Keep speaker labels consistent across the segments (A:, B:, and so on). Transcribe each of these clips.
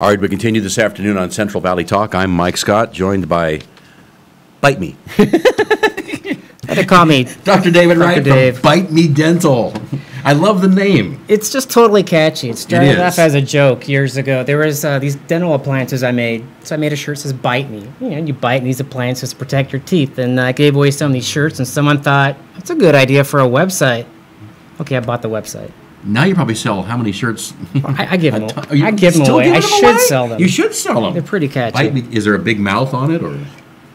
A: All right, we continue this afternoon on Central Valley Talk. I'm Mike Scott, joined by Bite Me.
B: They call me
A: Dr. David Wright
B: Dave.
A: from Bite Me Dental. I love the name.
B: It's just totally catchy. It started off as a joke years ago. There was these dental appliances I made. So I made a shirt that says Bite Me. You know, you bite in these appliances to protect your teeth. And I gave away some of these shirts, and someone thought, that's a good idea for a website. Okay, I bought the website.
A: Now you probably sell how many shirts?
B: I give them away. I give them away. I should sell them.
A: You should sell them.
B: They're pretty catchy.
A: Bite Me, is there a big mouth on it? Or?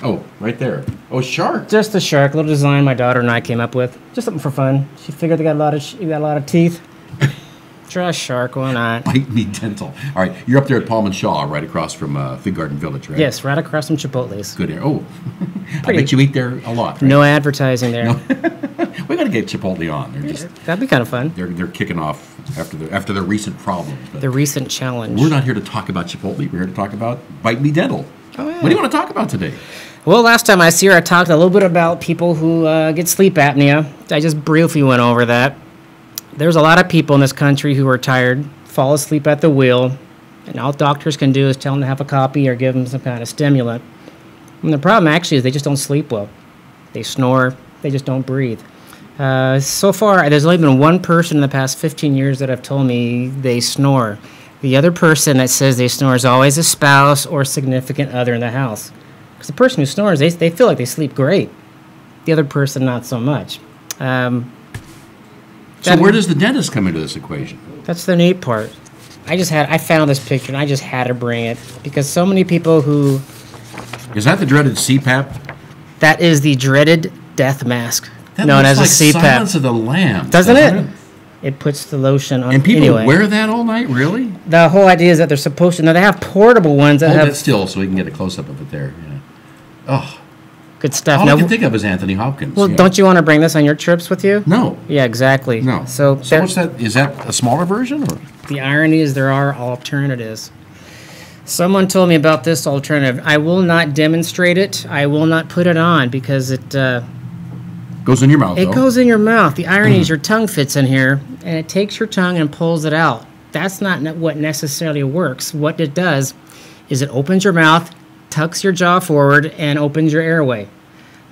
A: Oh, right there. Oh, shark.
B: Just a shark, a little design my daughter and I came up with. Just something for fun. She figured they got a lot of teeth. Try a shark, why not?
A: Bite Me Dental. All right, you're up there at Palm and Shaw, right across from Fig Garden Village, right?
B: Yes, right across from Chipotle's.
A: Good area. Oh, I bet you eat there a lot, right?
B: No advertising there.
A: No. We got to get Chipotle on. They're just
B: that'd be kind of fun.
A: They're kicking off after their recent problems.
B: The recent challenge.
A: We're not here to talk about Chipotle. We're here to talk about Bite Me Dental.
B: Oh, yeah.
A: What do you want to talk about today?
B: Well, last time I was here, I talked a little bit about people who get sleep apnea. I just briefly went over that. There's a lot of people in this country who are tired, fall asleep at the wheel, and all doctors can do is tell them to have a copy or give them some kind of stimulant. And the problem actually is they just don't sleep well. They snore. They just don't breathe. So far, there's only been one person in the past 15 years that have told me they snore. The other person that says they snore is always a spouse or significant other in the house. Because the person who snores, they feel like they sleep great. The other person, not so much.
A: So where does the dentist come into this equation?
B: That's the neat part. I found this picture and I just had to bring it because so many people who...
A: Is that the dreaded CPAP?
B: That is the dreaded death mask.
A: That
B: known
A: looks
B: as a
A: like
B: CPAP.
A: Silence of the Lambs,
B: doesn't it? It puts the lotion on.
A: And people
B: anyway.
A: wear that all night, really?
B: The whole idea is that they're supposed to. Now they have portable ones that
A: Hold
B: have.
A: it still so we can get a close up of it there. Yeah. Oh,
B: good stuff.
A: all
B: now,
A: I can think of is Anthony Hopkins.
B: Well,
A: yeah.
B: don't you want to bring this on your trips with you?
A: No.
B: Yeah, exactly.
A: No.
B: So
A: what's that? Is that a smaller version? Or?
B: The irony is there are alternatives. Someone told me about this alternative. I will not demonstrate it. I will not put it on because it.
A: Goes in your mouth,
B: It goes in your mouth. The irony is your tongue fits in here, and it takes your tongue and pulls it out. That's not what necessarily works. What it does is it opens your mouth, tucks your jaw forward, and opens your airway.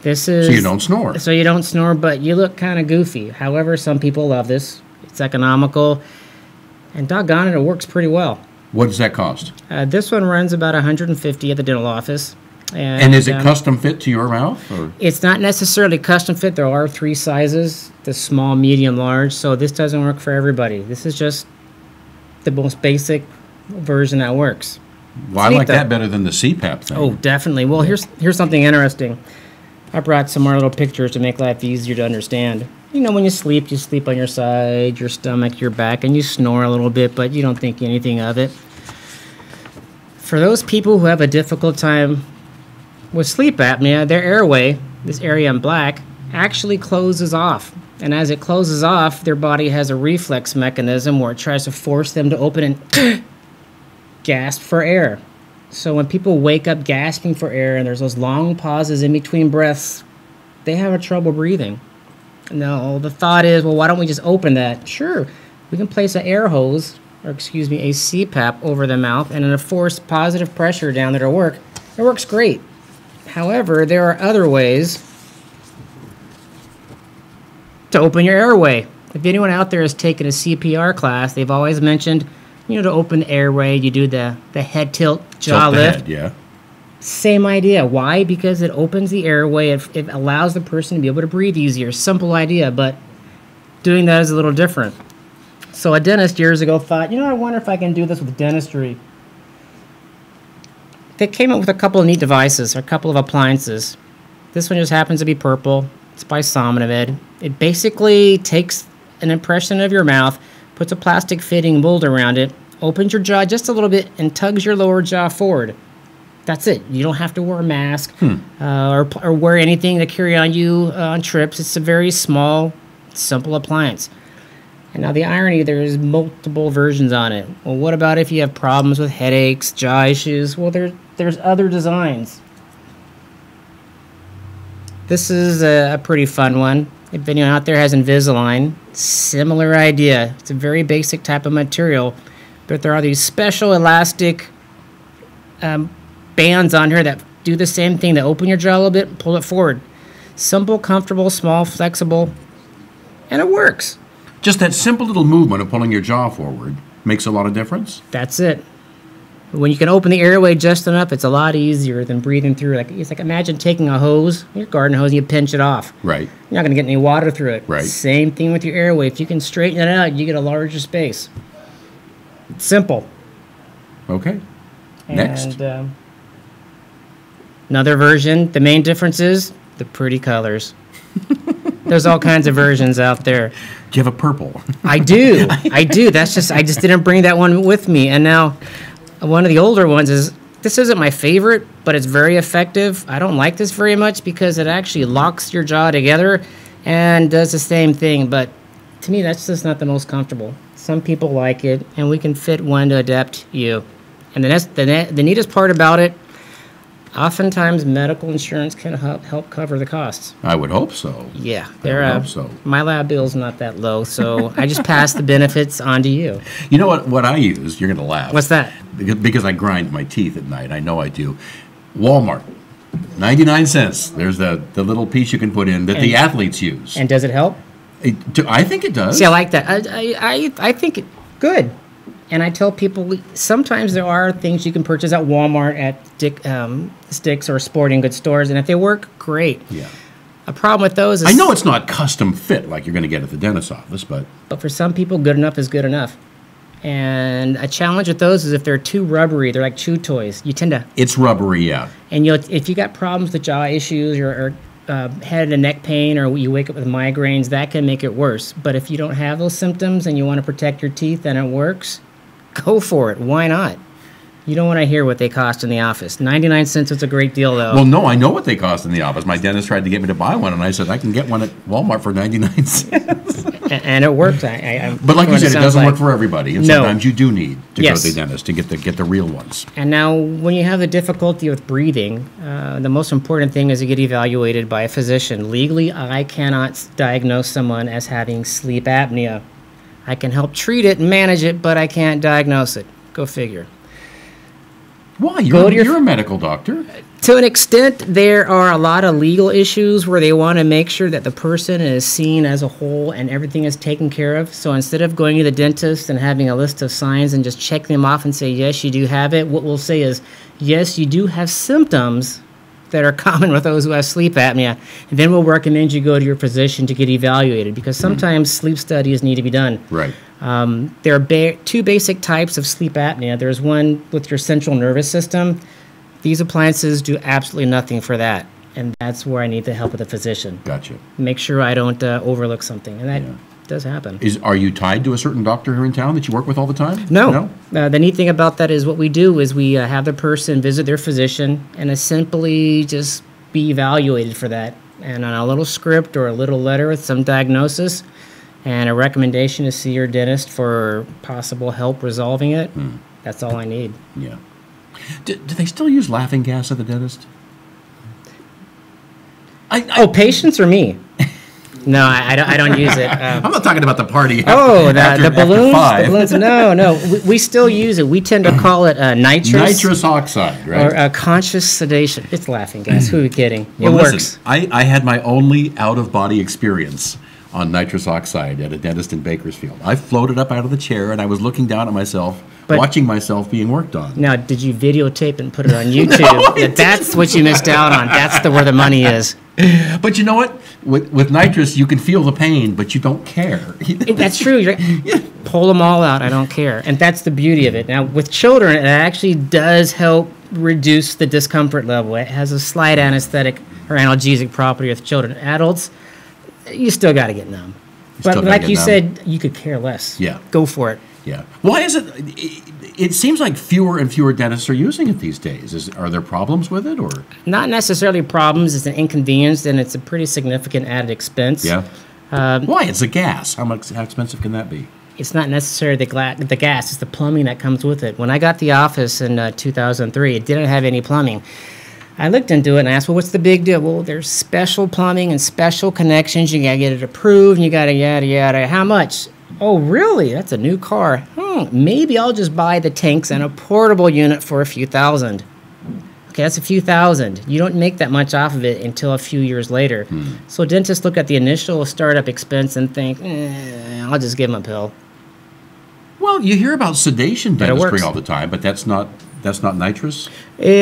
B: This is
A: so you don't snore.
B: So you don't snore, but you look kind of goofy. However, some people love this. It's economical, and doggone it, it works pretty well.
A: What does that cost?
B: This one runs about $150 at the dental office.
A: And is it custom fit to your mouth? Or?
B: It's not necessarily custom fit. There are 3 sizes, the small, medium, large. So this doesn't work for everybody. This is just the most basic version that works.
A: Well, I like that better than the CPAP thing.
B: Oh, definitely. Well, here's something interesting. I brought some more little pictures to make life easier to understand. You know, when you sleep on your side, your stomach, your back, and you snore a little bit, but you don't think anything of it. For those people who have a difficult time with sleep apnea, their airway, this area in black, actually closes off. And as it closes off, their body has a reflex mechanism where it tries to force them to open and gasp for air. So when people wake up gasping for air and there's those long pauses in between breaths, they have trouble breathing. Now, the thought is, well, why don't we just open that? Sure, we can place an air hose, or excuse me, a CPAP over the mouth and then force positive pressure down there to work. It works great. However, there are other ways to open your airway. If anyone out there has taken a CPR class, they've always mentioned, to open the airway, you do the head tilt, jaw lift.
A: Yeah.
B: Same idea. Why? Because it opens the airway. It allows the person to be able to breathe easier. Simple idea, but doing that is a little different. So a dentist years ago thought, I wonder if I can do this with dentistry. They came up with a couple of neat devices, or a couple of appliances. This one just happens to be purple. It's by Somnomed. It basically takes an impression of your mouth, puts a plastic fitting mold around it, opens your jaw just a little bit, and tugs your lower jaw forward. That's it. You don't have to wear a mask or wear anything to carry on you on trips. It's a very small, simple appliance. And now the irony, there's multiple versions on it. Well, what about if you have problems with headaches, jaw issues? Well, there's other designs. This is a pretty fun one. If anyone out there has Invisalign, similar idea. It's a very basic type of material, but there are these special elastic bands on here that do the same thing. That open your jaw a little bit, pull it forward. Simple, comfortable, small, flexible, and it works.
A: Just that simple little movement of pulling your jaw forward makes a lot of difference.
B: That's it. When you can open the airway just enough, it's a lot easier than breathing through. It's like imagine taking a hose, your garden hose, and you pinch it off.
A: Right.
B: You're not going to get any water through it.
A: Right.
B: Same thing with your airway. If you can straighten it out, you get a larger space. It's simple.
A: Okay. Next.
B: And another version. The main difference is the pretty colors. There's all kinds of versions out there.
A: Do you have a purple?
B: I do. I do. I just didn't bring that one with me. And now one of the older ones is, this isn't my favorite, but it's very effective. I don't like this very much because it actually locks your jaw together and does the same thing. But to me, that's just not the most comfortable. Some people like it, and we can fit one to adapt you. And the neatest part about it, oftentimes medical insurance can help cover the costs.
A: I would hope so.
B: Yeah,
A: I would hope so.
B: My lab bill's not that low, so I just pass the benefits on to you.
A: You know what I use? You're going to laugh.
B: What's that?
A: Because I grind my teeth at night. I know I do. Walmart, 99 cents. There's the little piece you can put in that the athletes use.
B: And does it help?
A: I think it does.
B: See, I like that. I think it good. And I tell people sometimes there are things you can purchase at Walmart, at Sticks or sporting goods stores, and if they work, great.
A: Yeah.
B: A problem with those is...
A: I know it's not custom fit like you're going to get at the dentist's office, but
B: for some people, good enough is good enough. And a challenge with those is if they're too rubbery, they're like chew toys. You tend to...
A: It's rubbery, yeah.
B: And if you got problems with jaw issues or head and neck pain, or you wake up with migraines, that can make it worse. But if you don't have those symptoms and you want to protect your teeth and it works, go for it. Why not? You don't want to hear what they cost in the office. 99 cents is a great deal, though.
A: Well, no, I know what they cost in the office. My dentist tried to get me to buy one, and I said, I can get one at Walmart for 99 cents.
B: And it works.
A: But like you said, it doesn't work for everybody. And sometimes you do need to go to the dentist to get the real ones.
B: And now, when you have the difficulty with breathing, the most important thing is to get evaluated by a physician. Legally, I cannot diagnose someone as having sleep apnea. I can help treat it and manage it, but I can't diagnose it. Go figure.
A: Why? You're a medical doctor.
B: To an extent, there are a lot of legal issues where they want to make sure that the person is seen as a whole and everything is taken care of. So instead of going to the dentist and having a list of signs and just check them off and say, yes, you do have it, what we'll say is, yes, you do have symptoms that are common with those who have sleep apnea. And then we'll recommend you go to your physician to get evaluated because sometimes sleep studies need to be done.
A: Right.
B: There are two basic types of sleep apnea. There's one with your central nervous system. These appliances do absolutely nothing for that, and that's where I need the help of the physician.
A: Gotcha.
B: Make sure I don't overlook something, and that does happen.
A: Are you tied to a certain doctor here in town that you work with all the time?
B: No. The neat thing about that is what we do is we have the person visit their physician and simply just be evaluated for that. And on a little script or a little letter with some diagnosis and a recommendation to see your dentist for possible help resolving it, that's all I need.
A: Yeah. Do they still use laughing gas at the dentist?
B: Patients or me? No, I don't use it.
A: I'm not talking about the party.
B: The balloons? The balloons? No. We still use it. We tend to call it
A: nitrous oxide, right?
B: Or conscious sedation. It's laughing gas. Who are you kidding?
A: Well,
B: it works.
A: I had my only out-of-body experience on nitrous oxide at a dentist in Bakersfield. I floated up out of the chair, and I was looking down at myself, watching myself being worked on.
B: Now, did you videotape and put it on YouTube? That's what you missed out on. That's where the money is.
A: But you know what? With nitrous, you can feel the pain, but you don't care.
B: That's true. Pull them all out. I don't care. And that's the beauty of it. Now, with children, it actually does help reduce the discomfort level. It has a slight anesthetic or analgesic property with children. Adults, you still got to get numb. But like you said, you could care less.
A: Yeah.
B: Go for it.
A: Yeah. Why is it? It seems like fewer and fewer dentists are using it these days. Are there problems with it, or
B: not necessarily problems? It's an inconvenience, and it's a pretty significant added expense.
A: Yeah. Why? It's a gas. How expensive can that be?
B: It's not necessarily the gas. It's the plumbing that comes with it. When I got the office in 2003, it didn't have any plumbing. I looked into it and asked, well, what's the big deal? Well, there's special plumbing and special connections. You got to get it approved, and you got to yada, yada. How much? Oh, really? That's a new car. Maybe I'll just buy the tanks and a portable unit for a few thousand. Okay, that's a few thousand. You don't make that much off of it until a few years later. So dentists look at the initial startup expense and think, I'll just give them a pill.
A: Well, you hear about sedation dentistry all the time, but that's not nitrous?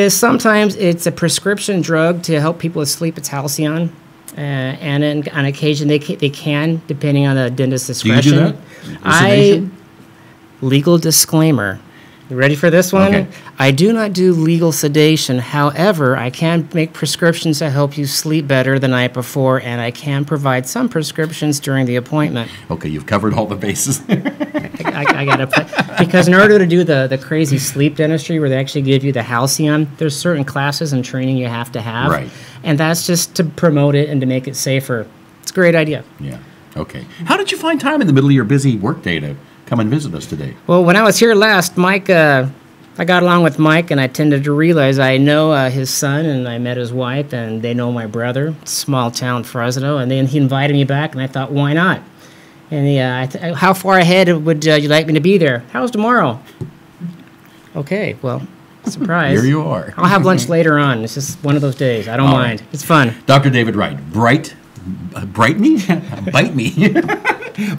B: Sometimes it's a prescription drug to help people with sleep. It's Halcyon. And then on occasion they can, depending on the dentist's discretion.
A: Do you do that?
B: Legal disclaimer. You ready for this one?
A: Okay.
B: I do not do legal sedation. However, I can make prescriptions to help you sleep better the night before, and I can provide some prescriptions during the appointment.
A: Okay, you've covered all the bases.
B: I got to because in order to do the crazy sleep dentistry where they actually give you the Halcyon, there's certain classes and training you have to have.
A: Right.
B: And that's just to promote it and to make it safer. It's a great idea.
A: Yeah. Okay. How did you find time in the middle of your busy workday to come and visit us today?
B: Well, when I was here last, Mike, I got along with Mike, and I tended to realize I know his son, and I met his wife, and they know my brother, small town Fresno, and then he invited me back, and I thought, why not? And how far ahead would you like me to be there? How's tomorrow? Okay, well, surprise.
A: Here you are.
B: I'll have lunch later on. It's just one of those days. I don't mind. It's fun.
A: Dr. David Wright, Bite Me?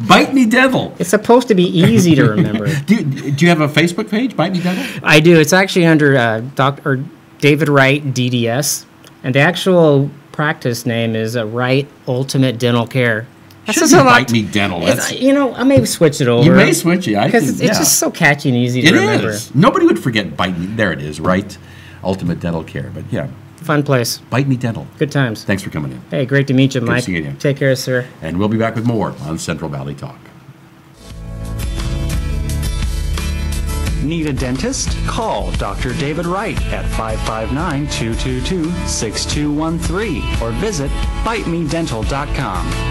A: Bite Me Dental.
B: It's supposed to be easy to remember.
A: Do you have a Facebook page, Bite Me Dental?
B: I do. It's actually under Dr. David Wright, DDS. And the actual practice name is Wright Ultimate Dental Care.
A: That's a Bite Me Dental.
B: I may switch it over.
A: You may switch it.
B: Because it's just so catchy and easy to remember.
A: It is. Nobody would forget Bite Me. There it is, Wright Ultimate Dental Care. But yeah.
B: Fun place.
A: Bite Me Dental.
B: Good times.
A: Thanks for coming in.
B: Hey, great to meet you, Mike.
A: Good seeing you.
B: Take care, sir.
A: And we'll be back with more on Central Valley Talk.
C: Need a dentist? Call Dr. David Wright at 559-222-6213 or visit bitemedental.com.